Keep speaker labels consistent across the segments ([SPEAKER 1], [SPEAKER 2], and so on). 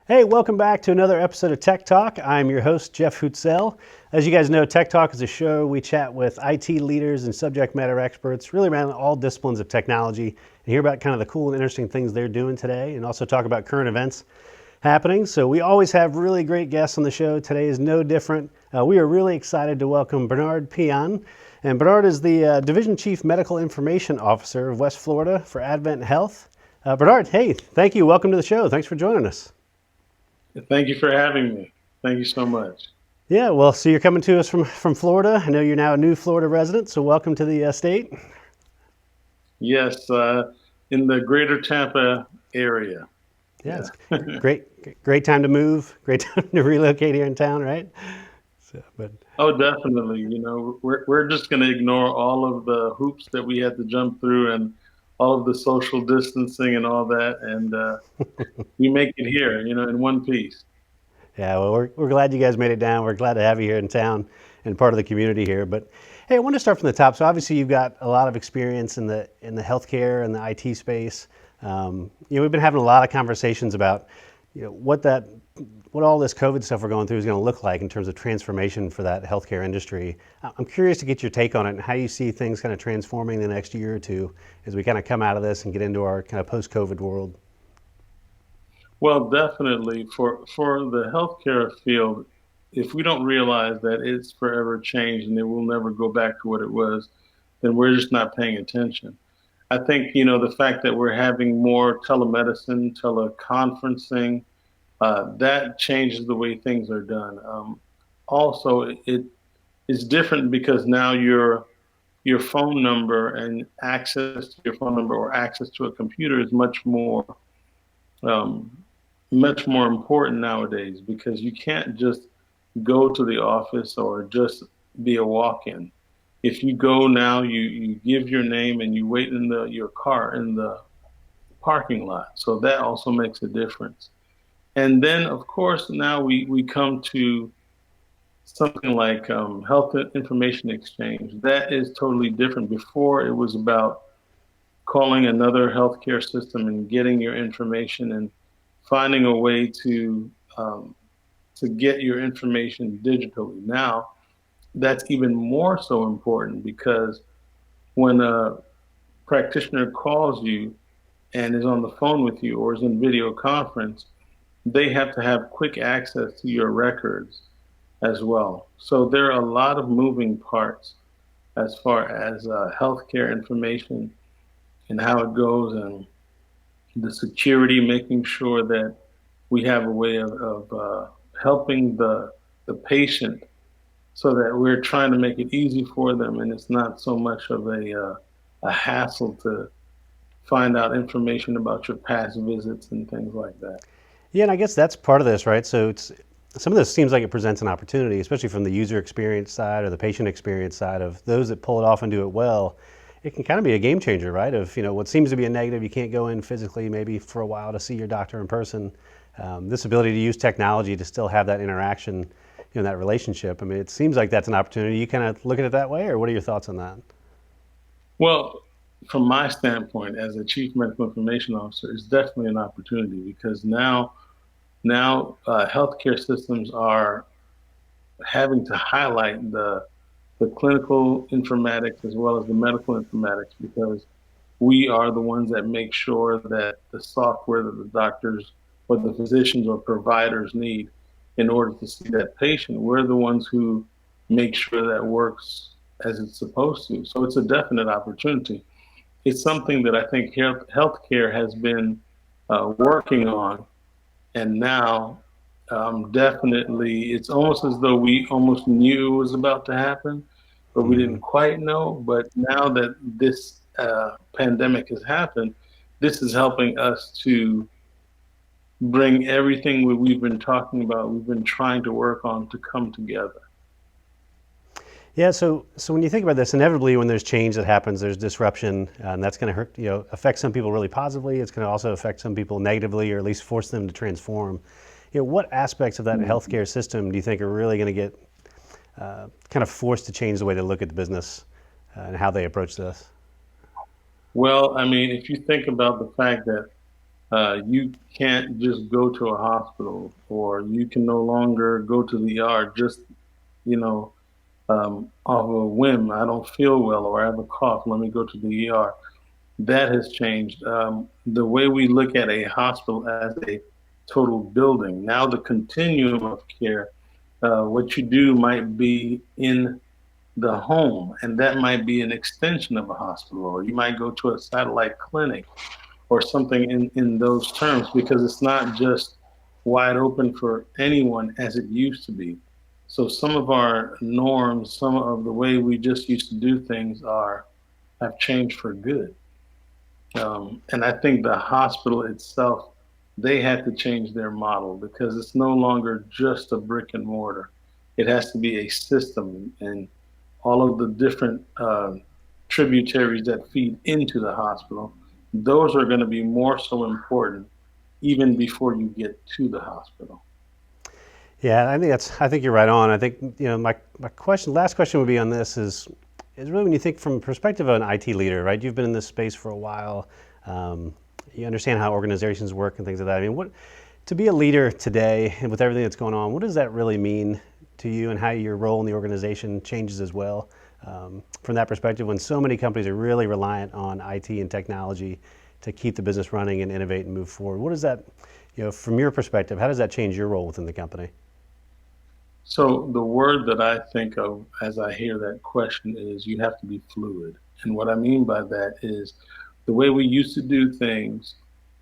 [SPEAKER 1] Hey, welcome back to another episode of Tech Talk. I'm your host, Jeff Hootselle. As you guys know, Tech Talk is a show we chat with IT leaders and subject matter experts, really around all disciplines of technology, and hear about kind of the cool and interesting things they're doing today, and also talk about current events happening. So we always have really great guests on the show. Today is no different. We are really excited to welcome Bernard Péan. And Bernard is the Division Chief Medical Information Officer of West Florida for Adventhealth. Bernard, hey, thank you. Welcome to the show. Thanks for joining us.
[SPEAKER 2] Thank you for having me. Thank you so much.
[SPEAKER 1] Yeah, well, so you're coming to us from Florida. I know you're now a new Florida resident, so welcome to the state.
[SPEAKER 2] Yes, in the greater Tampa area.
[SPEAKER 1] Yeah, it's great time to move, great time to relocate here in town, right?
[SPEAKER 2] Oh, definitely. You know, we're just going to ignore all of the hoops that we had to jump through and all of the social distancing and all that, and we make it here, in one piece.
[SPEAKER 1] Yeah, well, we're glad you guys made it down. We're glad to have you here in town and part of the community here. But hey, I want to start from the top. So obviously you've got a lot of experience in the healthcare and the IT space. We've been having a lot of conversations about what all this COVID stuff we're going through is going to look like in terms of transformation for that healthcare industry. I'm curious to get your take on it and how you see things kind of transforming the next year or two as we kind of come out of this and get into our kind of post-COVID world.
[SPEAKER 2] Well, definitely for the healthcare field, if we don't realize that it's forever changed and it will never go back to what it was, then we're just not paying attention. I think, the fact that we're having more telemedicine, teleconferencing, that changes the way things are done. Also, it is different because now your phone number and access to your phone number or access to a computer is um, much more important nowadays because you can't just go to the office or just be a walk-in. If you go now, you give your name and you wait in your car in the parking lot. So that also makes a difference. And then, of course, now we come to something like health information exchange. That is totally different. Before, it was about calling another healthcare system and getting your information and finding a way to get your information digitally. Now, that's even more so important because when a practitioner calls you and is on the phone with you or is in video conference, they have to have quick access to your records as well. So there are a lot of moving parts as far as healthcare information and how it goes and the security, making sure that we have a way of helping the patient so that we're trying to make it easy for them and it's not so much of a hassle to find out information about your past visits and things like that.
[SPEAKER 1] Yeah, and I guess that's part of this, right? So some of this seems like it presents an opportunity, especially from the user experience side or the patient experience side of those that pull it off and do it well. It can kind of be a game changer, right? Of what seems to be a negative, you can't go in physically maybe for a while to see your doctor in person. This ability to use technology to still have that interaction, that relationship. I mean, it seems like that's an opportunity. You kind of look at it that way, or what are your thoughts on that?
[SPEAKER 2] Well, from my standpoint as a chief medical information officer, it's definitely an opportunity because now healthcare systems are having to highlight the clinical informatics as well as the medical informatics because we are the ones that make sure that the software that the doctors or the physicians or providers need in order to see that patient, we're the ones who make sure that works as it's supposed to. So it's a definite opportunity. It's something that I think healthcare has been working on, and now definitely it's almost as though we almost knew it was about to happen, but we
[SPEAKER 1] Mm-hmm.
[SPEAKER 2] didn't quite know. But now that this pandemic has happened, this is helping us to bring everything we've been talking about, we've been trying to work on to come together.
[SPEAKER 1] Yeah, so when you think about this, inevitably when there's change that happens, there's disruption, and that's going to hurt, affect some people really positively. It's going to also affect some people negatively, or at least force them to transform. What aspects of that
[SPEAKER 2] Mhm.
[SPEAKER 1] healthcare system do you think are really going to get kind of forced to change the way they look at the business and how they approach this?
[SPEAKER 2] Well, I mean, if you think about the fact that You can't just go to a hospital, or you can no longer go to the ER just, you know, off of a whim. I don't feel well, or I have a cough. Let me go to the ER. That has changed. The way we look at a hospital as a total building. Now, the continuum of care, what you do might be in the home, and that might be an extension of a hospital, or you might go to a satellite clinic or something in those terms, because it's not just wide open for anyone as it used to be. So some of our norms, some of the way we just used to do things have changed for good. And I think the hospital itself, they had to change their model, because it's no longer just a brick and mortar. It has to be a system, and all of the different tributaries that feed into the hospital, those are going to be more so important even before you get to the hospital.
[SPEAKER 1] Yeah, I think you're right on. I think, my last question would be on this is really when you think from the perspective of an IT leader, right? You've been in this space for a while. You understand how organizations work and things like that. I mean, to be a leader today and with everything that's going on, what does that really mean to you, and how your role in the organization changes as well? From that perspective, when so many companies are really reliant on IT and technology to keep the business running and innovate and move forward, what does that, from your perspective, how does that change your role within the company?
[SPEAKER 2] So the word that I think of as I hear that question is, you have to be fluid. And what I mean by that is, the way we used to do things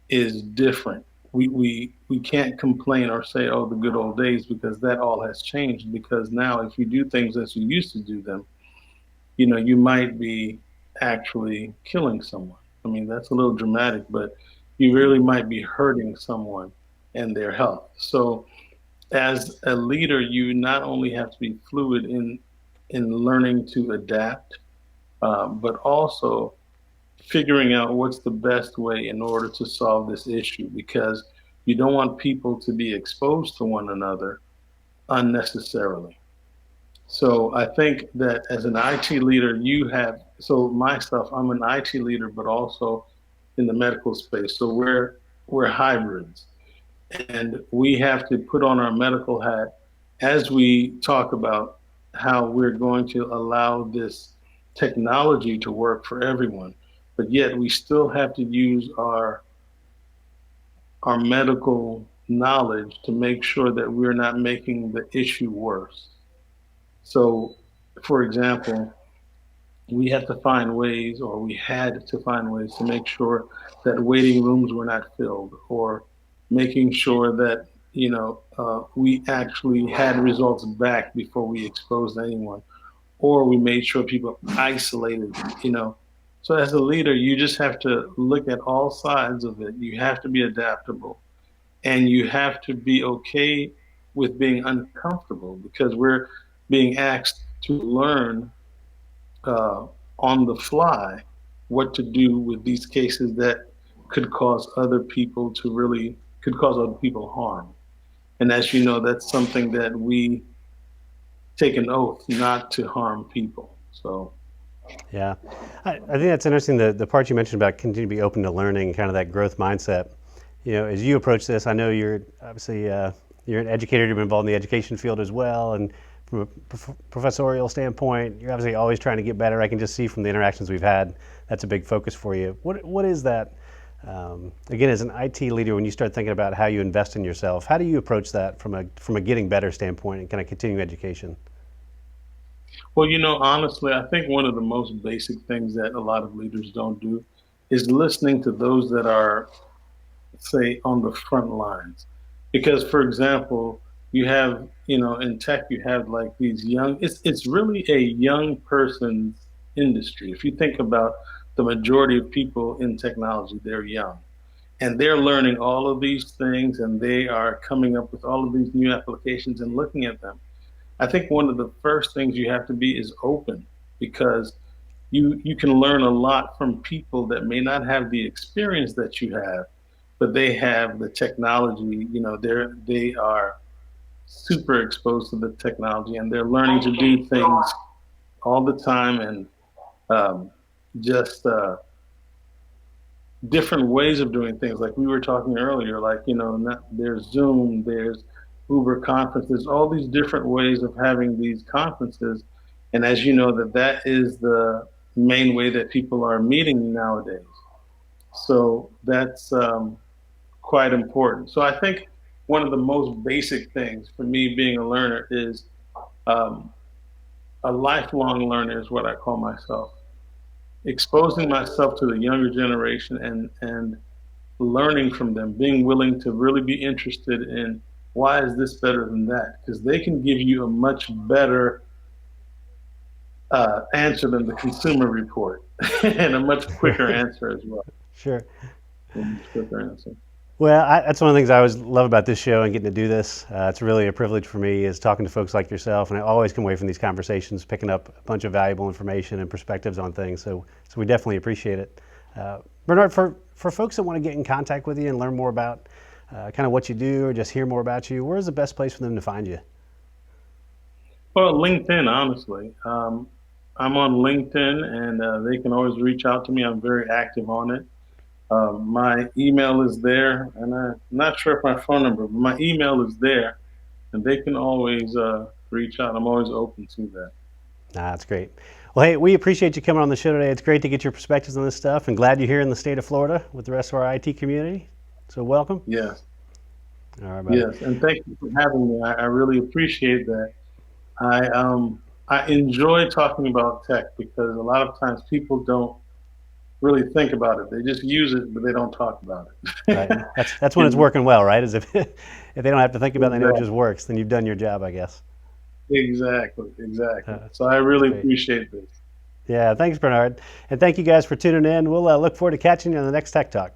[SPEAKER 2] is different. We can't complain or say, oh, the good old days, because that all has changed. Because now, if you do things as you used to do them, you might be actually killing someone. I mean, that's a little dramatic, but you really might be hurting someone and their health. So as a leader, you not only have to be fluid in learning to adapt, but also figuring out what's the best way in order to solve this issue, because you don't want people to be exposed to one another unnecessarily. So I think that as an IT leader, so myself, I'm an IT leader, but also in the medical space. So we're hybrids, and we have to put on our medical hat as we talk about how we're going to allow this technology to work for everyone, but yet we still have to use our medical knowledge to make sure that we're not making the issue worse. So, for example, we had to find ways, or we had to find ways to make sure that waiting rooms were not filled, or making sure that we actually had results back before we exposed anyone, or we made sure people isolated. So as a leader, you just have to look at all sides of it. You have to be adaptable, and you have to be okay with being uncomfortable, because we're being asked to learn uh, on the fly what to do with these cases that could cause other people harm. And as you know, that's something that we take an oath not to harm people. So
[SPEAKER 1] Yeah, I think that's interesting. The part you mentioned about continue to be open to learning, kind of that growth mindset. As you approach this, I know you're obviously you're an educator. You've been involved in the education field as well, and from a professorial standpoint, you're obviously always trying to get better. I can just see from the interactions we've had, that's a big focus for you. What is that? Again, as an IT leader, when you start thinking about how you invest in yourself, how do you approach that from a getting better standpoint and kind of continuing education?
[SPEAKER 2] well, honestly, I think one of the most basic things that a lot of leaders don't do is listening to those that are, say, on the front lines. Because, for example, you have, in tech, you have like these it's really a young person's industry. If you think about the majority of people in technology, they're young, and they're learning all of these things, and they are coming up with all of these new applications and looking at them. I think one of the first things you have to be is open, because you can learn a lot from people that may not have the experience that you have, but they have the technology. They are super exposed to the technology, and they're learning to do things all the time, and um, just different ways of doing things. Like we were talking earlier, like, there's Zoom, there's Uber conferences, all these different ways of having these conferences. And as you know, that is the main way that people are meeting nowadays. So that's quite important. So I think one of the most basic things for me being a learner is um, a lifelong learner is what I call myself. Exposing myself to the younger generation and learning from them, being willing to really be interested in why is this better than that? Because they can give you a much better answer than the consumer report and a much quicker answer as well.
[SPEAKER 1] Sure.
[SPEAKER 2] A much quicker answer.
[SPEAKER 1] Well, that's one of the things I always love about this show and getting to do this. It's really a privilege for me is talking to folks like yourself, and I always come away from these conversations picking up a bunch of valuable information and perspectives on things. So we definitely appreciate it. Bernard, for folks that want to get in contact with you and learn more about kind of what you do or just hear more about you, where's the best place for them to find you?
[SPEAKER 2] Well, LinkedIn, honestly. I'm on LinkedIn, and they can always reach out to me. I'm very active on it. My email is there, and I'm not sure if my phone number, but my email is there, and they can always reach out. I'm always open to that.
[SPEAKER 1] That's great. Well, hey, we appreciate you coming on the show today. It's great to get your perspectives on this stuff, and glad you're here in the state of Florida with the rest of our IT community. So welcome.
[SPEAKER 2] Yes.
[SPEAKER 1] All right, buddy.
[SPEAKER 2] Yes, and thank you for having me. I really appreciate that. I enjoy talking about tech because a lot of times people don't really think about it. They just use it, but they don't talk about it.
[SPEAKER 1] Right. That's when it's working well, right? Is if if they don't have to think about it, they know it
[SPEAKER 2] Exactly.
[SPEAKER 1] just works, then you've done your job, I guess.
[SPEAKER 2] Exactly. So I really
[SPEAKER 1] Great.
[SPEAKER 2] appreciate this.
[SPEAKER 1] Yeah, thanks, Bernard. And thank you guys for tuning in. We'll look forward to catching you on the next Tech Talk.